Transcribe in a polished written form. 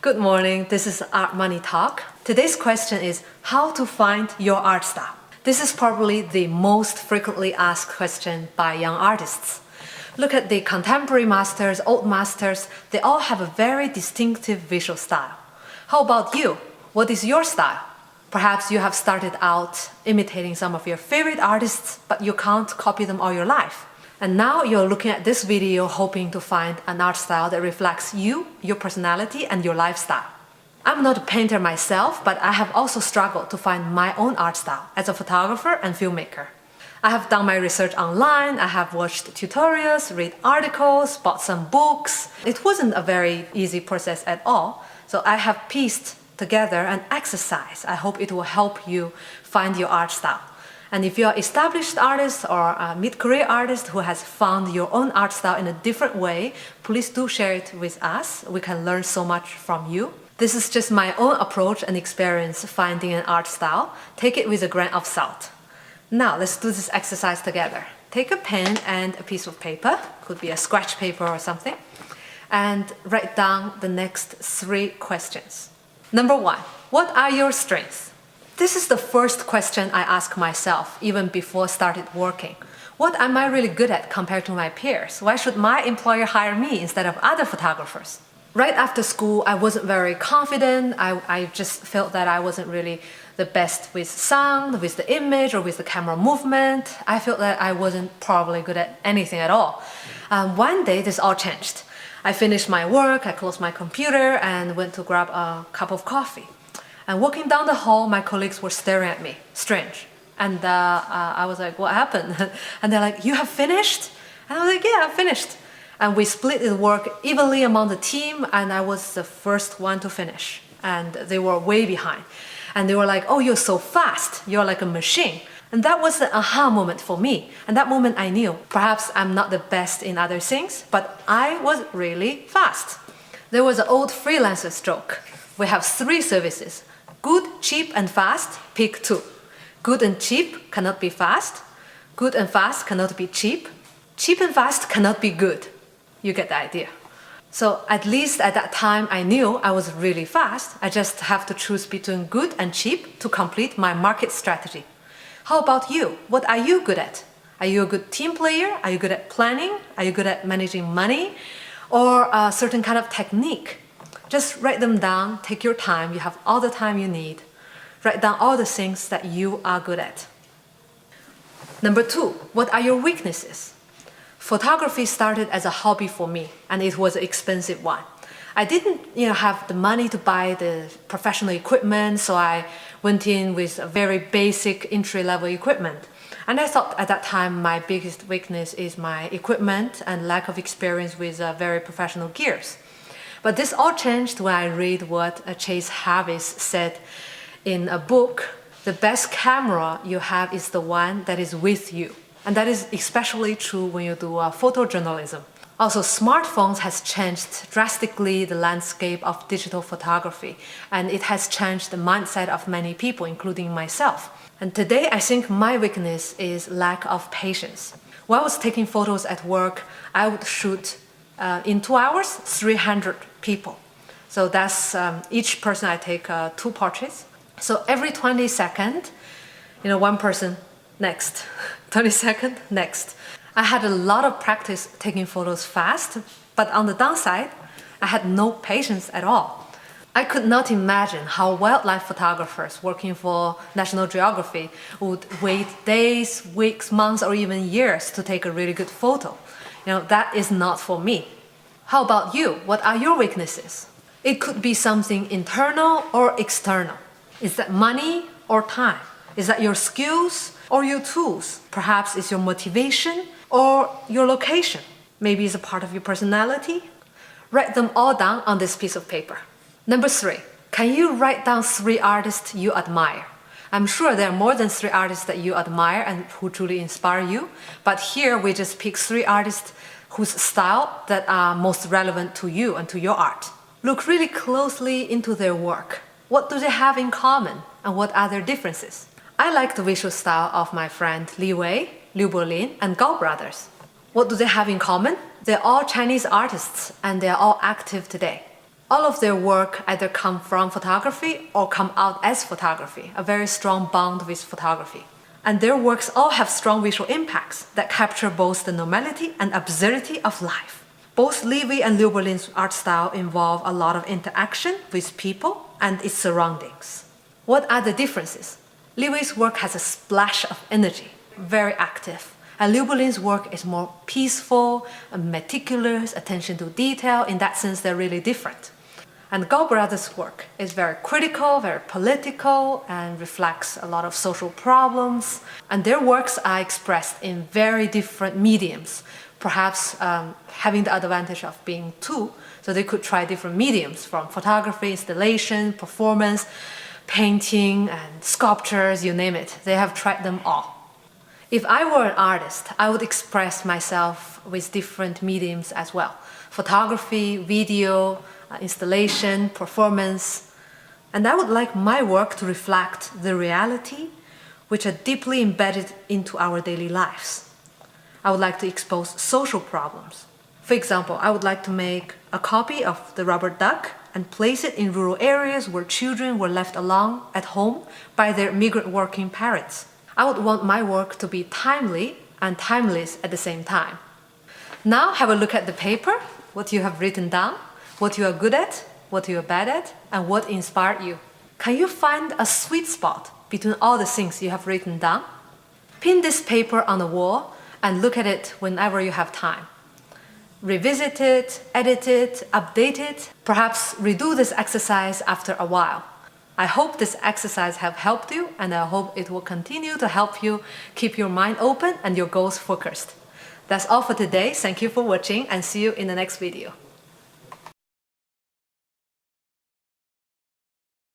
Good morning, this is Art Money Talk. Today's question is how to find your art style. This is probably the most frequently asked question by young artists. Look at the contemporary masters, old masters, they all have a very distinctive visual style. How about you? What is your style? Perhaps you have started out imitating some of your favorite artists, but you can't copy them all your life. And now you're looking at this video hoping to find an art style that reflects you, your personality, and your lifestyle. I'm not a painter myself, but I have also struggled to find my own art style as a photographer and filmmaker. I have done my research online, I have watched tutorials, read articles, bought some books. It wasn't a very easy process at all, so I have pieced together an exercise. I hope it will help you find your art style. And if you're an established artist or a mid-career artist who has found your own art style in a different way, please do share it with us. We can learn so much from you. This is just my own approach and experience finding an art style. Take it with a grain of salt. Now let's do this exercise together. Take a pen and a piece of paper, could be a scratch paper or something, and write down the next 3 questions. Number 1, what are your strengths? This is the first question I ask myself even before started working. What am I really good at compared to my peers? Why should my employer hire me instead of other photographers? Right after school, I wasn't very confident. I just felt that I wasn't really the best with sound, with the image, or with the camera movement. I felt that I wasn't probably good at anything at all. One day, this all changed. I finished my work, I closed my computer, and went to grab a cup of coffee. And walking down the hall, my colleagues were staring at me, strange. And I was like, what happened? And they're like, you have finished? And I was like, yeah, I finished. And we split the work evenly among the team, and I was the first one to finish. And they were way behind. And they were like, oh, you're so fast. You're like a machine. And that was the aha moment for me. And that moment I knew, perhaps I'm not the best in other things, but I was really fast. There was an old freelancer joke. We have 3 services. Good, cheap, and fast, pick 2. Good and cheap cannot be fast. Good and fast cannot be cheap. Cheap and fast cannot be good. You get the idea. So at least at that time, I knew I was really fast. I just have to choose between good and cheap to complete my market strategy. How about you? What are you good at? Are you a good team player? Are you good at planning? Are you good at managing money? Or a certain kind of technique? Just write them down, take your time, you have all the time you need. Write down all the things that you are good at. Number 2, what are your weaknesses? Photography started as a hobby for me, and it was an expensive one. I didn't have the money to buy the professional equipment, so I went in with a very basic entry-level equipment. And I thought at that time my biggest weakness is my equipment and lack of experience with very professional gears. But this all changed when I read what Chase Harvis said in a book. The best camera you have is the one that is with you. And that is especially true when you do photojournalism. Also, smartphones has changed drastically the landscape of digital photography. And it has changed the mindset of many people, including myself. And today, I think my weakness is lack of patience. When I was taking photos at work, I would shoot in 2 hours, 300 people. So that's each person I take 2 portraits. So every 20 seconds, one person, next. 20 seconds, next. I had a lot of practice taking photos fast, but on the downside, I had no patience at all. I could not imagine how wildlife photographers working for National Geography would wait days, weeks, months, or even years to take a really good photo. That is not for me. How about you? What are your weaknesses? It could be something internal or external. Is that money or time? Is that your skills or your tools? Perhaps it's your motivation or your location. Maybe it's a part of your personality. Write them all down on this piece of paper. Number 3, can you write down 3 artists you admire? I'm sure there are more than 3 artists that you admire and who truly inspire you. But here we just pick 3 artists whose style that are most relevant to you and to your art. Look really closely into their work. What do they have in common and what are their differences? I like the visual style of my friend Li Wei, Liu Bolin, and Gao brothers. What do they have in common? They're all Chinese artists and they're all active today. All of their work either come from photography or come out as photography, a very strong bond with photography. And their works all have strong visual impacts that capture both the normality and absurdity of life. Both Levi and Liu Berlin's art style involve a lot of interaction with people and its surroundings. What are the differences? Levi's work has a splash of energy, very active. And Liu Berlin's work is more peaceful, meticulous, attention to detail. In that sense, they're really different. And Gao brothers' work is very critical, very political, and reflects a lot of social problems. And their works are expressed in very different mediums, perhaps having the advantage of being two, so they could try different mediums from photography, installation, performance, painting, and sculptures, you name it. They have tried them all. If I were an artist, I would express myself with different mediums as well. Photography, video, installation, performance. And I would like my work to reflect the reality which are deeply embedded into our daily lives. I would like to expose social problems. For example, I would like to make a copy of the rubber duck and place it in rural areas where children were left alone at home by their migrant working parents. I would want my work to be timely and timeless at the same time. Now have a look at the paper, what you have written down, what you are good at, what you are bad at, and what inspired you. Can you find a sweet spot between all the things you have written down? Pin this paper on the wall and look at it whenever you have time. Revisit it, edit it, update it, perhaps redo this exercise after a while. I hope this exercise have helped you, and I hope it will continue to help you keep your mind open and your goals focused. That's all for today. Thank you for watching and see you in the next video.